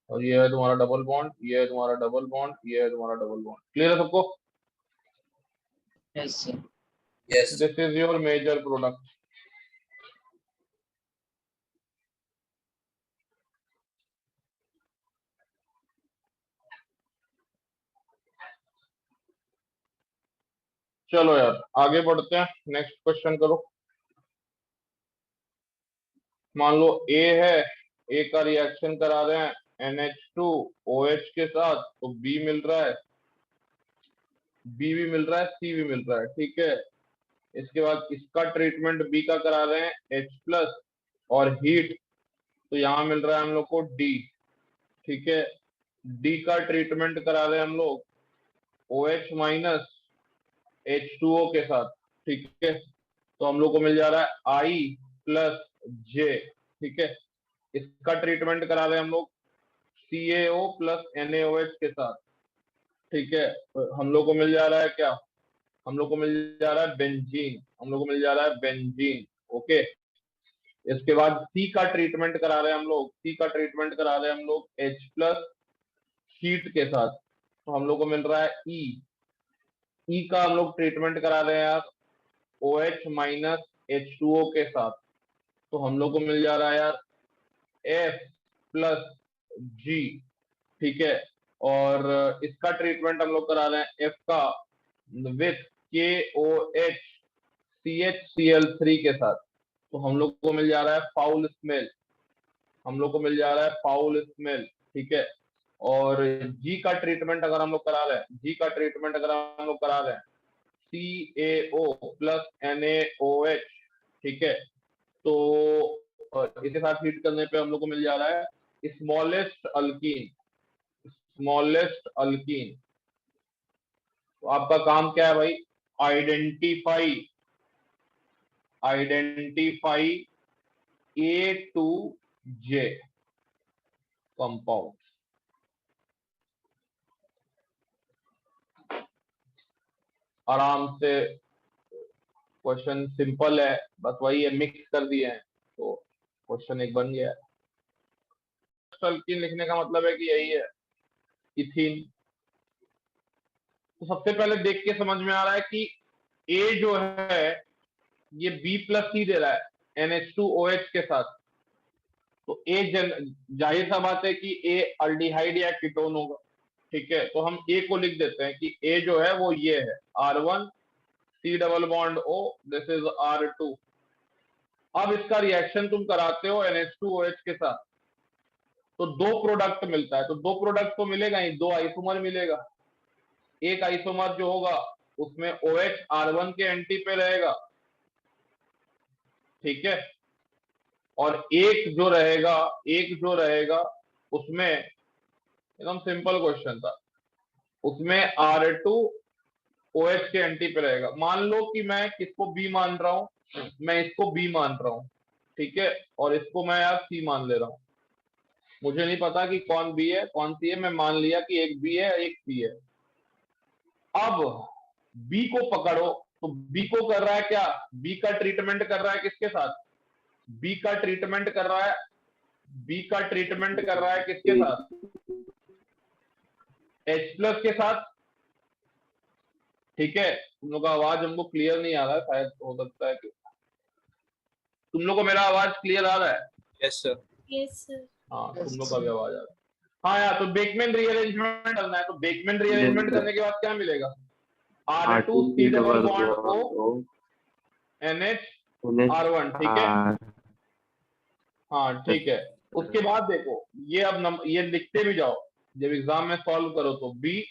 और ये है तुम्हारा डबल बॉन्ड, ये है तुम्हारा डबल बॉन्ड, ये है तुम्हारा डबल बॉन्ड। क्लियर है सबको? Yes sir. Yes. This is your major product. चलो यार आगे बढ़ते हैं, नेक्स्ट क्वेश्चन करो। मान लो A है, A का रिएक्शन करा रहे हैं NH2OH के साथ, तो B मिल रहा है, B भी मिल रहा है, C भी मिल रहा है। ठीक है, इसके बाद इसका ट्रीटमेंट B का करा रहे हैं H प्लस, और हीट, तो यहाँ मिल रहा है हम लोग को D। ठीक है, D का ट्रीटमेंट करा रहे हैं हम लोग OH माइनस H2O के साथ। ठीक है, तो हम लोग को मिल जा रहा है I प्लस J। ठीक है, इसका ट्रीटमेंट करा रहे हैं हम लोग CaO प्लस NaOH के साथ। ठीक है, तो हम लोग को मिल जा रहा है क्या, हम लोग को मिल जा रहा है बेंजीन, हम लोग को मिल जा रहा है बेंजीन। ओके, इसके बाद C का ट्रीटमेंट करा रहे हैं हम लोग, C का ट्रीटमेंट करा रहे हैं हम लोग H प्लस शीट के साथ, तो हम लोग को मिल रहा है E का हम लोग ट्रीटमेंट करा रहे हैं यार OH माइनस H2O के साथ, तो हम लोग को मिल जा रहा है यार F प्लस G। ठीक है, और इसका ट्रीटमेंट हम लोग करा रहे हैं F का विथ KOH CHCl3 के साथ, तो हम लोग को मिल जा रहा है फाउल स्मेल, हम लोग को मिल जा रहा है फाउल स्मेल। ठीक है, और G का ट्रीटमेंट अगर हम लोग करा रहे हैं, G का ट्रीटमेंट अगर हम लोग करा रहे हैं CaO प्लस NaOH। ठीक है, तो इसके साथ हीट करने पे हम लोग को मिल जा रहा है स्मॉलेस्ट अल्कीन, स्मॉलेस्ट अल्कीन। तो आपका काम क्या है भाई, identify A to J compound. आराम से क्वेश्चन सिंपल है, बस वही है, मिक्स कर दिए हैं तो क्वेश्चन एक बन गया है। अल्कीन लिखने का मतलब है कि यही है, इथीन। तो सबसे पहले देख के समझ में आ रहा है कि A जो है ये B+C दे रहा है NH2OH के साथ, तो A जाहिर सा बात है कि A अल्डिहाइड या कीटोन होगा, ठीक है। तो हम A को लिख देते हैं कि A जो है वो ये है R1 C double bond O, this is R2। अब इसका रिएक्शन तुम कराते हो NH2OH के साथ तो दो प्रोडक्ट मिलता है, तो दो प्रोडक्ट तो मिलेगा ही, दो आइसोमर मिलेगा। एक आइसोमर जो होगा उसमें OH R1 के एंटी पे रहेगा, ठीक है, और एक जो रहेगा उसमें, एकदम सिंपल क्वेश्चन था, उसमें R2OH के एंटी पे रहेगा। मान लो कि मैं किसको B मान रहा हूं, मैं इसको B मान रहा हूं, ठीक है, और इसको मैं यार C मान ले रहा हूं। मुझे नहीं पता कि कौन B है कौन C है, मैं मान लिया कि एक B है एक C है। अब B को पकड़ो, तो B को कर रहा है क्या, B का ट्रीटमेंट कर रहा है किसके साथ, B का ट्रीटमेंट कर रहा है किसके साथ, H+ के साथ, ठीक है। तुम लोग का आवाज हमको क्लियर नहीं आ रहा है, शायद हो सकता है कि तुम लोग को मेरा आवाज क्लियर आ रहा है। Yes sir. Yes, sir. हाँ, तुम लोग का भी आवाज आ रहा है। हाँ यार, तो बेकमैन रीअरेंजमेंट करना है, तो बेकमैन रीअरेंजमेंट करने के बाद क्या मिलेगा, R2C double bond O NH R1, ठीक है। हाँ ठीक है, उसके बाद देखो ये अब ये लिखते भी जाओ, जब एग्जाम में सॉल्व करो तो B,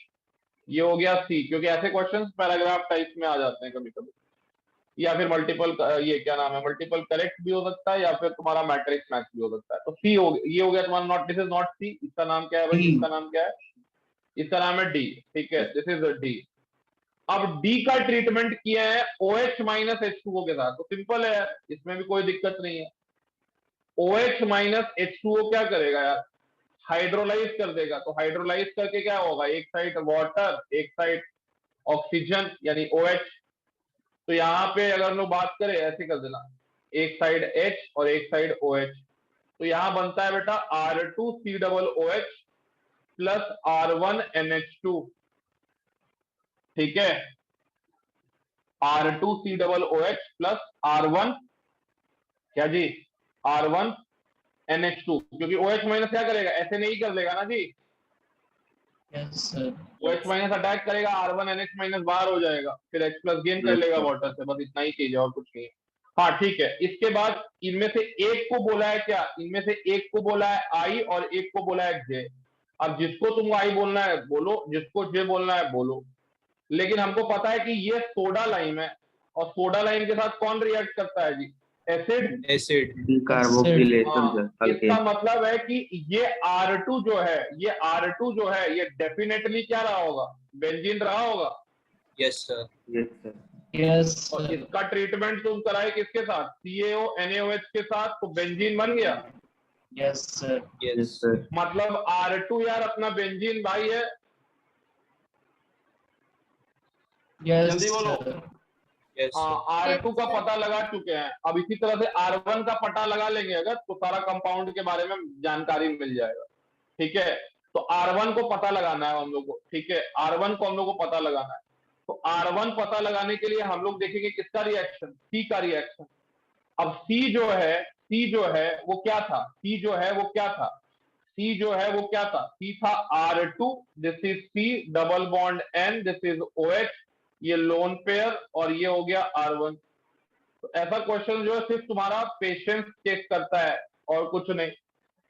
ये हो गया C, क्योंकि ऐसे क्वेश्चंस पैराग्राफ टाइप में आ जाते हैं कभी कभी, या फिर मल्टीपल, ये क्या नाम है, मल्टीपल करेक्ट भी हो सकता है या फिर तुम्हारा मैट्रिक्स मैच भी हो सकता है। तो C हो ये हो गया तुम्हारा, not this is not C, इसका नाम क्या है भाई, इसका नाम क्या है, इसका नाम है D, ठीक है, दिस इज D। अब D का ट्रीटमेंट किया है OH माइनस H2O के साथ, तो सिंपल है, इसमें भी कोई दिक्कत नहीं है। OH माइनस H2O क्या करेगा यार, हाइड्रोलाइज कर देगा, तो हाइड्रोलाइज करके क्या होगा, एक साइड वाटर एक साइड ऑक्सीजन यानी OH। तो यहाँ पे अगर लोग बात करें ऐसे कर देना, एक साइड H और एक साइड OH, तो यहां बनता है बेटा R2C double OH plus R1 NH2, ठीक है, R2C double OH plus R1 क्या जी, R1 NH2, क्योंकि OH माइनस क्या करेगा, ऐसे नहीं कर देगा ना जी, Yes, sir. OH minus attack करेगा, R1 NH माइनस बाहर हो जाएगा, फिर H+ गेन कर लेगा वाटर से, बस इतना ही चीज है और कुछ नहीं है। हाँ ठीक है, इसके बाद इनमें से एक को बोला है क्या, इनमें से एक को बोला है I और एक को बोला है J। अब जिसको तुम I बोलना है बोलो, जिसको J बोलना है बोलो, लेकिन हमको पता है कि ये सोडा लाइम है, और सोडा लाइम के साथ कौन रिएक्ट करता है जी, एसिड। Carboxylation, इसका मतलब है कि ये R2 जो है ये डेफिनेटली क्या रहा होगा, बेंजीन रहा होगा। Yes sir. Yes, और sir. इसका ट्रीटमेंट तुम कराए किसके साथ, CaO NaOH के साथ, तो बेंजीन बन गया। Yes, sir. यस मतलब R2 यार अपना बेंजीन भाई है, Yes, जल्दी बोलो। sir. यस हाँ, R2 का पता लगा चुके हैं, अब इसी तरह से R1 का पता लगा लेंगे अगर, तो सारा कंपाउंड के बारे में जानकारी मिल जाएगा, ठीक है। तो R1 को पता लगाना है हम लोग को, ठीक है, R1 को हम लोग को पता लगाना है। तो R1 पता लगाने के लिए हम लोग देखेंगे किसका रिएक्शन, C का रिएक्शन। अब C जो है वो क्या था, C जो है वो क्या था, C था R2, this is C double bond N, this is OH, ये लोन पेयर, और ये हो गया R1। तो ऐसा क्वेश्चन जो है सिर्फ तुम्हारा पेशेंस चेक करता है और कुछ नहीं।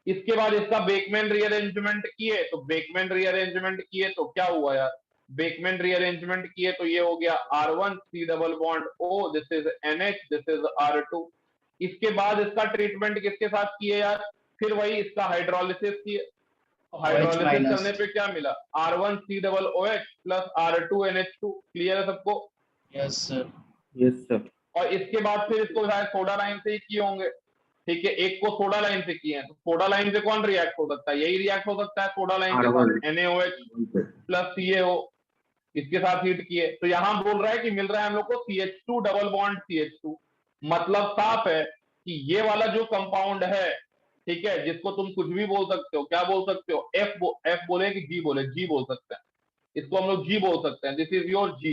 इसके बाद इसका बेकमैन रीअरेंजमेंट किए तो क्या हुआ यार, बेकमैन रीअरेंजमेंट किए तो ये हो गया R1 C double bond O, this is NH, this is R2। इसके बाद इसका ट्रीटमेंट किसके साथ किए यार, फिर वही इसका हाइड्रोलिसिस किए, हाइड्रोलिसिस minus. करने पे क्या मिला, R1COOH प्लस R2NH2। क्लियर है सबको? Yes, sir. Yes, sir. और इसके बाद फिर इसको शायद सोडा लाइन से ही किए होंगे, ठीक है। एक को सोडा लाइन से किए हैं, तो सोडा लाइन से कौन रिएक्ट हो सकता है? यही रिएक्ट हो सकता है सोडा लाइन के साथ, NaOH प्लस CaO, इसके साथ हीट किए। तो यहां बोल रहा है कि मिल रहा है हम लोग को CH2 डबल बॉन्ड CH2। मतलब साफ है कि ये वाला जो कंपाउंड है, ठीक है, जिसको तुम कुछ भी बोल सकते हो, क्या बोल सकते हो, F बोले कि G बोले, G बोल सकते हैं, इसको हम लोग G बोल सकते हैं। This is your G।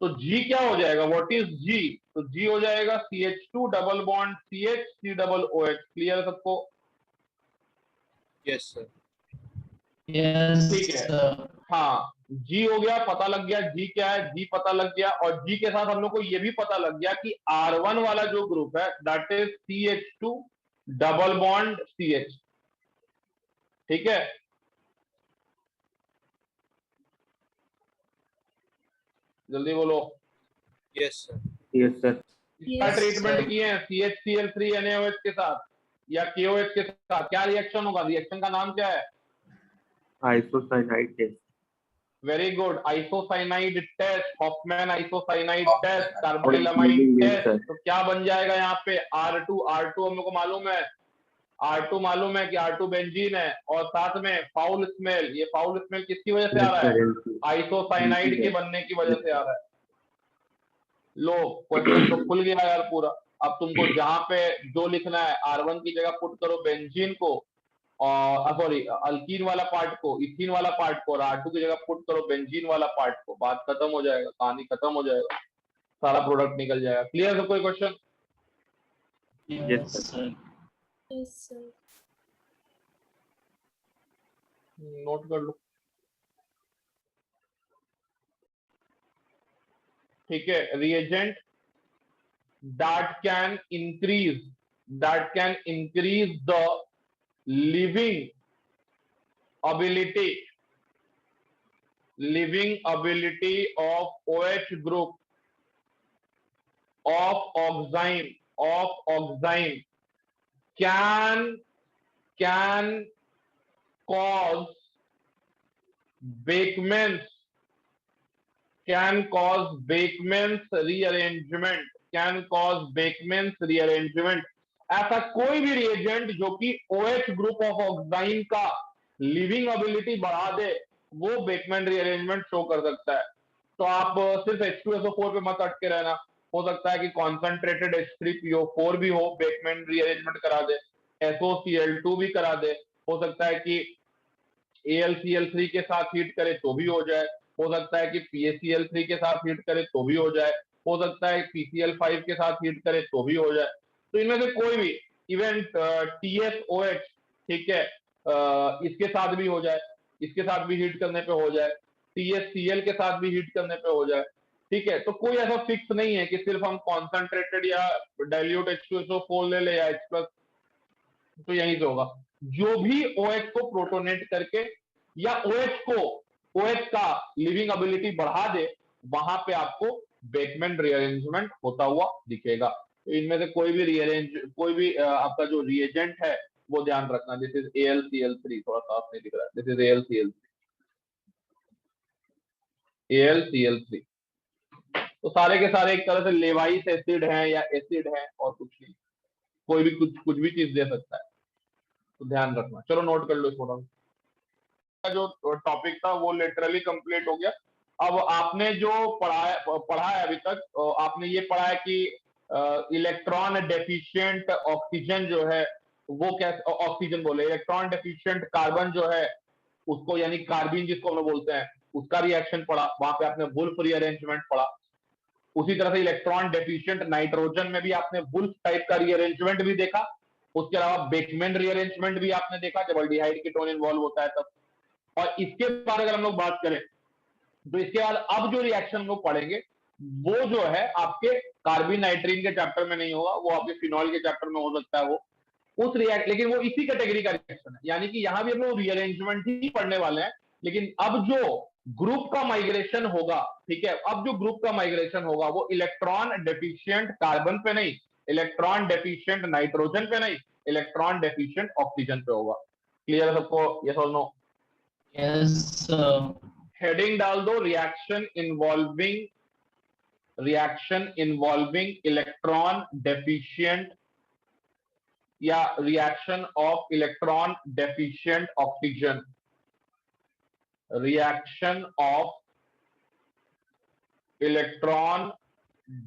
तो G क्या हो जाएगा, व्हाट इज G? तो G हो जाएगा CH2 double bond CH C double OH। Clear है सबको? Yes, sir. Yes, ठीक है। sir. हाँ, G हो गया, पता लग गया G क्या है, G पता लग गया। और G के साथ हम लोग को ये भी पता लग गया कि R1 वाला जो ग्रुप है that is CH2 double bond CH। ठीक है, जल्दी बोलो। Yes, sir. Yes, sir. क्या Yes, ट्रीटमेंट sir. किए हैं CHCl3 NaOH के साथ या KOH के साथ? क्या रिएक्शन होगा? रिएक्शन का नाम क्या है? Isocyanide test. Very good, isocyanide test, Hofmann isocyanide test, और कार्बोनिलमाइड yes, टेस्ट। sir. तो क्या बन जाएगा यहाँ पे? R2 हम लोग को मालूम है, R2 मालूम है कि R2 बेंजीन है, और साथ में फाउल स्मेल। ये फाउल स्मेल किसकी वजह से आ रहा है? आइसोसाइनाइड के बनने की वजह से आ रहा है। लो, क्वेश्चन तो खुल गया यार पूरा। अब तुमको जहां पे जो लिखना है, R1 की जगह पुट करो बेंजीन को, और सॉरी अल्कीन वाला पार्ट को, इथीन वाला पार्ट को, और R2 की जगह पुट करो बेंजीन वाला पार्ट को। बात खत्म हो जाएगा, कहानी खत्म हो जाएगा, सारा प्रोडक्ट निकल जाएगा। क्लियर है? कोई question? Yes, sir. Yes, sir. Note कर लो। ठीक है, reagent that can increase the living ability of OH group of oxime can cause Beckmann's rearrangement। ऐसा कोई भी रिएजेंट जो कि OH ग्रुप ऑफ ऑक्साइन का लिविंग एबिलिटी बढ़ा दे, वो बेकमैन रीअरेंजमेंट शो कर सकता है। तो आप सिर्फ H2SO4 पे मत अटके रहना, हो सकता है कि कॉन्सेंट्रेटेड H3PO4 भी हो, बेकमैन रीअरेंजमेंट करा दे, SOCl2 भी करा दे, हो सकता है कि AlCl3 के साथ हीट करे तो भी हो जाए, हो सकता है कि PaCl3 के साथ हीट करे तो भी हो जाए, हो सकता है PCl5 के साथ हीट करे तो भी हो जाए। तो इनमें से कोई भी इवेंट TSOH, ठीक है, इसके साथ भी हो जाए, इसके साथ भी हीट करने पे हो जाए, TSCl के साथ भी हीट करने पे हो जाए। ठीक है, तो कोई ऐसा फिक्स नहीं है कि सिर्फ हम कॉन्सेंट्रेटेड या डाइल्यूट H2SO4 ले ले या H+, तो यहीं से होगा। जो भी OH को प्रोटोनेट करके या OH का लिविंग एबिलिटी बढ़ा दे, वहां पे आपको बेकमैन रीअरेंजमेंट होता हुआ दिखेगा। तो इनमें से कोई भी आपका जो रिएजेंट है वो ध्यान रखना। दिस इज AlCl3, थोड़ा साफ नहीं दिख रहा है, दिस इज AlCl3। तो सारे के सारे एक तरह से लेवाइस एसिड है या एसिड है, और कुछ नहीं, कोई भी कुछ भी चीज दे सकता है, तो ध्यान रखना। चलो नोट कर लो थोड़ा। जो टॉपिक था वो लिटरली कंप्लीट हो गया। अब आपने जो पढ़ा है अभी तक, आपने ये पढ़ा है कि इलेक्ट्रॉन डेफिशिएंट ऑक्सीजन जो है वो कैसे, ऑक्सीजन बोले, इलेक्ट्रॉन डेफिशिएंट कार्बन जो है उसको, यानी कार्बिन जिसको हम लोग बोलते हैं, उसका रिएक्शन पढ़ा। वहां पे आपने वुल्फ रीअरेंजमेंट पढ़ा। उसी तरह से इलेक्ट्रॉन डेफिशिएंट नाइट्रोजन में भी आपने वुल्फ टाइप का रीअरेंजमेंट भी देखा। उसके अलावा बेकमैन रीअरेंजमेंट भी आपने देखा जब एल्डिहाइड कीटोन इन्वॉल्व होता है तब। और इसके बाद अगर हम लोग बात करें तो इसके बाद अब जो रिएक्शन हम लोग पढ़ेंगे वो जो है आपके कार्बिन नाइट्रीन के चैप्टर में नहीं होगा, वो आपके फिनॉल के चैप्टर में हो सकता है। वो उस लेकिन वो इसी कैटेगरी का रिएक्शन है, यानी कि यहां भी हम लोग रीअरेंजमेंट ही पढ़ने वाले हैं। लेकिन अब जो ग्रुप का माइग्रेशन होगा, ठीक है, अब जो ग्रुप का माइग्रेशन होगा वो इलेक्ट्रॉन डेफिशिएंट कार्बन पे नहीं, इलेक्ट्रॉन डेफिशिएंट नाइट्रोजन पे नहीं, इलेक्ट्रॉन डेफिशिएंट ऑक्सीजन पे होगा। क्लियर है सबको? यस और नो? Yes, sir. हेडिंग डाल दो रिएक्शन इन्वॉल्विंग इलेक्ट्रॉन डेफिशिएंट या reaction of electron deficient oxygen, reaction of electron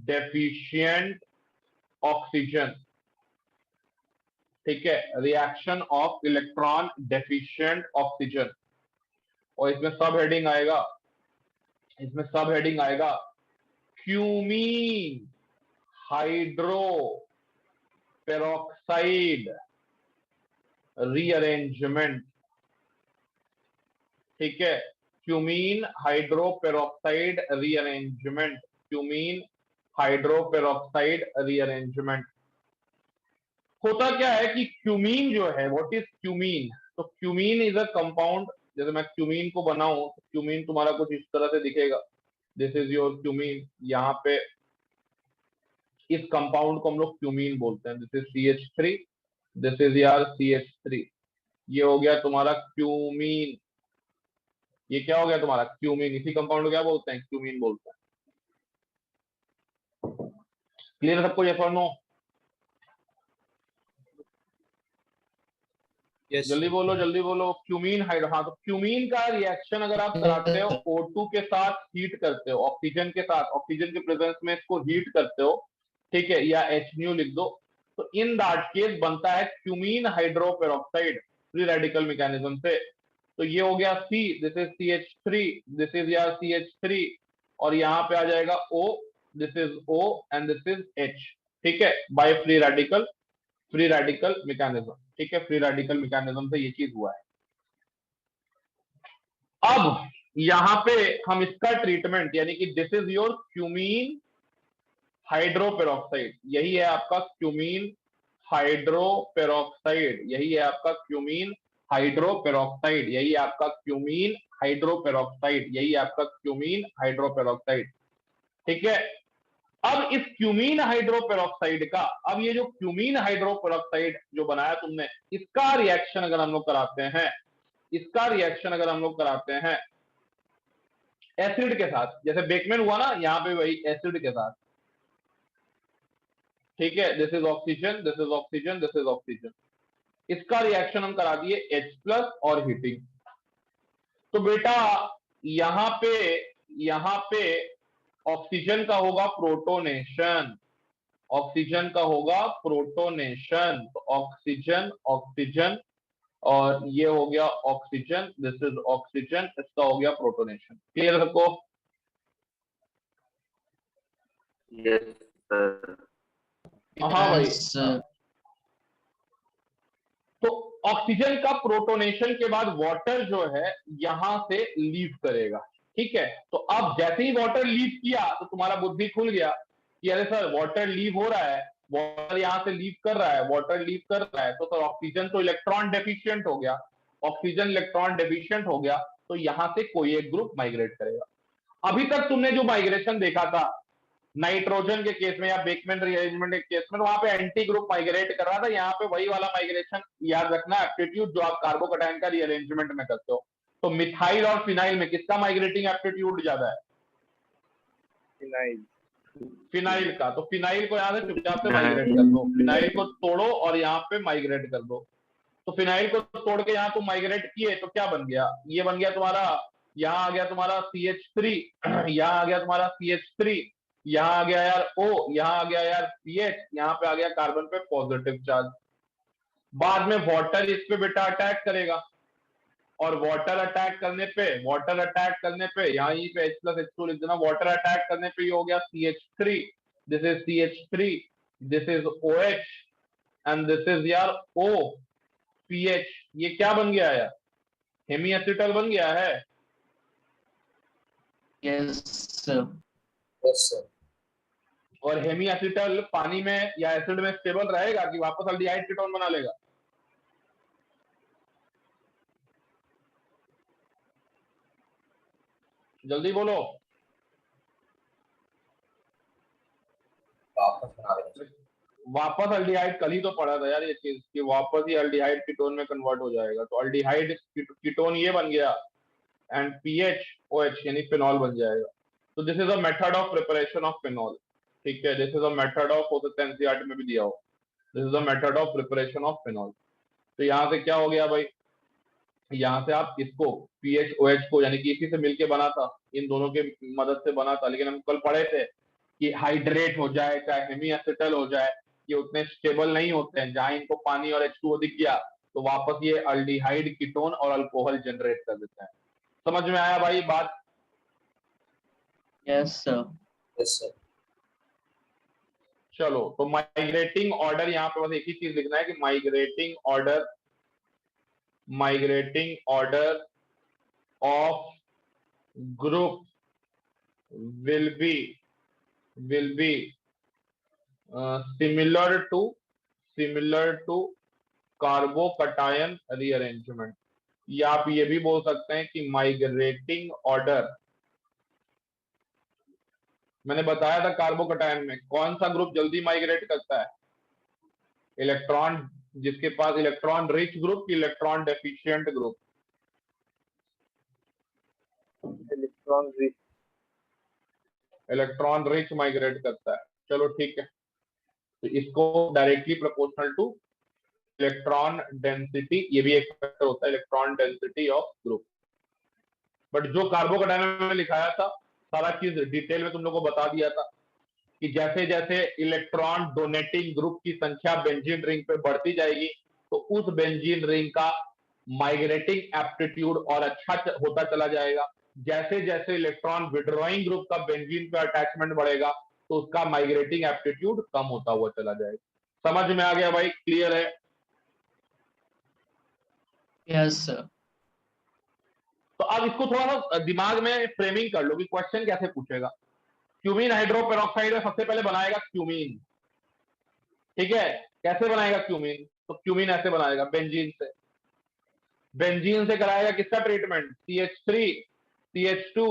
deficient oxygen. ठीक है, reaction of electron deficient oxygen. और इसमें सब हेडिंग आएगा क्यूमीन हाइड्रो पेरोक्साइड रीअरेंजमेंट। ठीक है, cumene hydro peroxide rearrangement, cumene hydro peroxide rearrangement. होता क्या है कि क्यूमीन जो है, व्हाट इज क्यूमीन? तो क्यूमीन इज अ कंपाउंड। जैसे मैं क्यूमीन को बनाऊं तो क्यूमीन तुम्हारा कुछ इस तरह से दिखेगा, दिस इज योर क्यूमीन। यहाँ पे इस कंपाउंड को हम लोग क्यूमीन बोलते हैं। This is CH3, this is यार CH3। ये हो गया तुम्हारा क्यूमीन। ये क्या हो गया तुम्हारा क्यूमीन। इसी कंपाउंड को क्या बोलते हैं? क्यूमीन बोलते हैं। क्लियर सबको? यस और नो? Yes. जल्दी बोलो क्यूमीन हाइड्रो। हाँ, तो क्यूमीन का रिएक्शन अगर आप कराते हो O2 के साथ हीट करते हो, ऑक्सीजन के साथ, ऑक्सीजन के प्रेजेंस में इसको हीट करते हो, ठीक है, या HNO लिख दो, तो इन दैट केस बनता है cumene hydro peroxide free radical mechanism से। तो ये हो गया C, this is CH3, this is यार CH3, और यहाँ पे आ जाएगा O, this is O and this is H। ठीक है, बाय फ्री रेडिकल मैकेनिज्म। ठीक है, फ्री रेडिकल मैकेनिज्म से ये चीज हुआ है। अब यहां पे हम इसका ट्रीटमेंट, यानी कि this is your cumene hydroperoxide, यही है आपका क्यूमीन हाइड्रोपेरोक्साइड, यही है आपका क्यूमीन हाइड्रोपेरोक्साइड, यही आपका क्यूमीन हाइड्रोपेरोक्साइड, यही आपका क्यूमीन हाइड्रोपेरोक्साइड। ठीक है, अब इस क्यूमीन हाइड्रोपेरोक्साइड का, अब ये जो क्यूमीन हाइड्रोपेरोक्साइड जो बनाया तुमने, इसका रिएक्शन अगर हम लोग कराते हैं, इसका रिएक्शन अगर हम लोग कराते हैं एसिड के साथ, जैसे बेकमेन हुआ ना, यहां पे वही एसिड के साथ। ठीक है, this is oxygen, this is oxygen, this is oxygen. इसका रिएक्शन हम करा दिए H+ और हीटिंग। तो बेटा यहां पे ऑक्सीजन का होगा प्रोटोनेशन, ऑक्सीजन का होगा प्रोटोनेशन। तो ऑक्सीजन ऑक्सीजन, और ये हो गया ऑक्सीजन, दिस इज ऑक्सीजन, इसका हो गया प्रोटोनेशन। क्लियर सबको? Yes, sir. हाँ भाई। Yes, sir. तो ऑक्सीजन का प्रोटोनेशन के बाद वाटर जो है यहां से लीव करेगा। ठीक है, तो अब जैसे ही वाटर लीव किया तो तुम्हारा बुद्धि खुल गया कि अरे सर वाटर लीव हो रहा है, वाटर यहां से लीव कर रहा है, वाटर लीव कर रहा है, तो सर ऑक्सीजन तो इलेक्ट्रॉन डेफिशिएंट हो गया, ऑक्सीजन इलेक्ट्रॉन डेफिशिएंट हो गया, तो यहां से कोई एक ग्रुप माइग्रेट करेगा। अभी तक तुमने जो माइग्रेशन देखा था नाइट्रोजन के केस में या बेकमेन रीअरेंजमेंट के केस में, वहां पे एंटी ग्रुप माइग्रेट कर रहा था, यहाँ पे वही वाला माइग्रेशन याद रखना, एप्टीट्यूड जो आप कार्बोकैटायन का रीअरेंजमेंट में करते हो। तो मिथाइल और फिनाइल में किसका माइग्रेटिंग एप्टीट्यूड ज्यादा है? फिनाइल का। तो फिनाइल को यहाँ से चुपचाप से माइग्रेट कर दो, फिनाइल को तोड़ो और यहाँ पे माइग्रेट कर दो। तो फिनाइल को तोड़ के यहाँ तुम माइग्रेट किए तो क्या बन गया? ये बन गया तुम्हारा, यहाँ आ गया तुम्हारा CH3, यहाँ आ गया तुम्हारा CH3, यहाँ आ गया यार O, यहाँ आ गया यार CH, यहाँ पे आ गया कार्बन पे पॉजिटिव चार्ज। बाद में वाटर इस पे बेटा अटैक करेगा, और वाटर अटैक करने पे यहाँ ही पे H+H2 लिख देना, वाटर अटैक करने पे ये हो गया CH3, this is CH3, this is OH and this is यार OPH। ये क्या बन गया है? हेमी एसिटल बन गया है। Yes, sir. Yes, sir. और हेमी एसिटल पानी में या एसिड में स्टेबल रहेगा कि वापस अल्डिहाइड कीटोन बना लेगा? जल्दी बोलो। वापस बना लेंगे। वापस अल्डिहाइड, कल ही तो पढ़ा था यार ये चीज कि वापस ही अल्डिहाइड कीटोन में कन्वर्ट हो जाएगा। तो अल्डिहाइड कीटोन ये बन गया, एंड PHOH यानी फिनॉल बन जाएगा। तो this is a method of preparation of phenol. ठीक है, this is a method of, हो सकता है NCERT में भी दिया हो, this is a method of preparation of phenol. तो यहाँ से क्या हो गया भाई, यहाँ से आप इसको PHOH को यानी कि इसी से मिलके बना था, इन दोनों के मदद से बना था, लेकिन हम कल पढ़े थे कि हाइड्रेट हो जाए चाहे हेमी एसिटल हो जाए, ये उतने स्टेबल नहीं होते हैं। जहां इनको पानी और H2O दिख गया तो वापस ये अल्डिहाइड, कीटोन और अल्कोहल जनरेट कर देते हैं। समझ में आया भाई बात? Yes, sir. Yes, sir. चलो, तो माइग्रेटिंग ऑर्डर, यहाँ पे बस एक ही चीज लिखना है कि migrating order of group will be similar to carbocation rearrangement. या आप ये भी बोल सकते हैं कि माइग्रेटिंग ऑर्डर, मैंने बताया था कार्बोकटायन में कौन सा ग्रुप जल्दी माइग्रेट करता है, इलेक्ट्रॉन जिसके पास इलेक्ट्रॉन रिच ग्रुप की electron deficient group. Electron rich migrate करता है। चलो ठीक है, तो इसको directly proportional two electron density, ये भी एक फैक्टर होता है, electron density of group. But जो कार्बोकटायन में लिखाया था सारा चीज डिटेल में तुम लोगों को बता दिया था कि जैसे जैसे इलेक्ट्रॉन डोनेटिंग ग्रुप की संख्या बेंजीन रिंग पे बढ़ती जाएगी तो उस बेंजीन रिंग का माइग्रेटिंग एप्टीट्यूड और अच्छा होता चला जाएगा। जैसे जैसे इलेक्ट्रॉन विड्रॉइंग ग्रुप का बेंजीन पे अटैचमेंट बढ़ेगा तो उसका माइग्रेटिंग एप्टीट्यूड कम होता हुआ चला जाएगा। समझ में आ गया भाई? क्लियर है? Yes, sir. तो अब इसको थोड़ा सा दिमाग में फ्रेमिंग कर लो कि क्वेश्चन कैसे पूछेगा। क्यूमीन हाइड्रोपेरोक्साइड में सबसे पहले बनाएगा क्यूमीन। ठीक है, कैसे बनाएगा क्यूमीन? तो क्यूमीन ऐसे बनाएगा, बेंजीन से। बेंजीन से कराएगा किसका treatment? CH3 CH2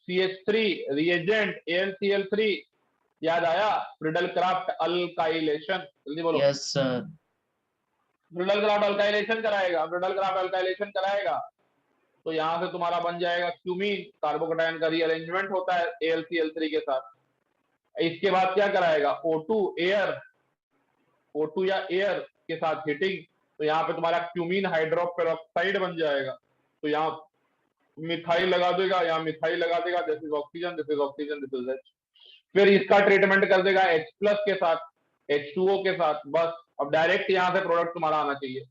CH3 reagent AlCl3। याद आया? Friedel craft alkylation. जल्दी बोलो। Yes, sir. Friedel craft alkylation कराएगा, फ्रीडल क्राफ्ट अल्काइलेशन कराएगा तो यहां से तुम्हारा बन जाएगा क्यूमीन। कार्बोकटायन का रीअरेंजमेंट होता है AlCl3 के साथ। इसके बाद क्या कराएगा? O2 या एयर के साथ हीटिंग, तो यहाँ पे तुम्हारा क्यूमीन हाइड्रोपेरोक्साइड बन जाएगा। तो यहाँ मिथाइल लगा देगा, यहाँ मिथाइल लगा देगा, this is oxygen, this is oxygen, this is H। फिर इसका ट्रीटमेंट कर देगा H+ के साथ, H2O के साथ। बस अब डायरेक्ट यहाँ से प्रोडक्ट तुम्हारा आना चाहिए।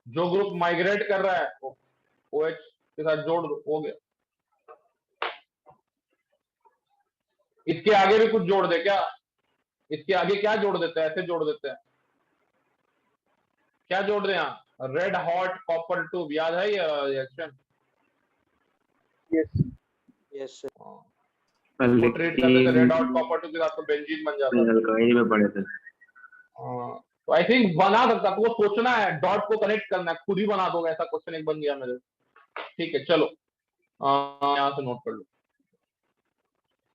जो ग्रुप माइग्रेट कर रहा है OH के साथ जोड़ दो, हो गया। इसके आगे भी कुछ जोड़ दे क्या? इसके आगे क्या जोड़ देते हैं? ऐसे जोड़ देते हैं, क्या जोड़ दे यहाँ? Red hot copper tube. याद है ये रिएक्शन? Yes sir. वो ट्रीट करते थे रेड हॉट कॉपर ट्यूब के साथ, तो बेंजीन बन जाता है। अल्काइल में पड़े थे। तो आई थिंक बना सकता, तो वो सोचना है, डॉट को कनेक्ट करना है, खुद ही बना दोगे। ऐसा क्वेश्चन एक बन गया मेरे। ठीक है, चलो यहाँ से नोट कर लो।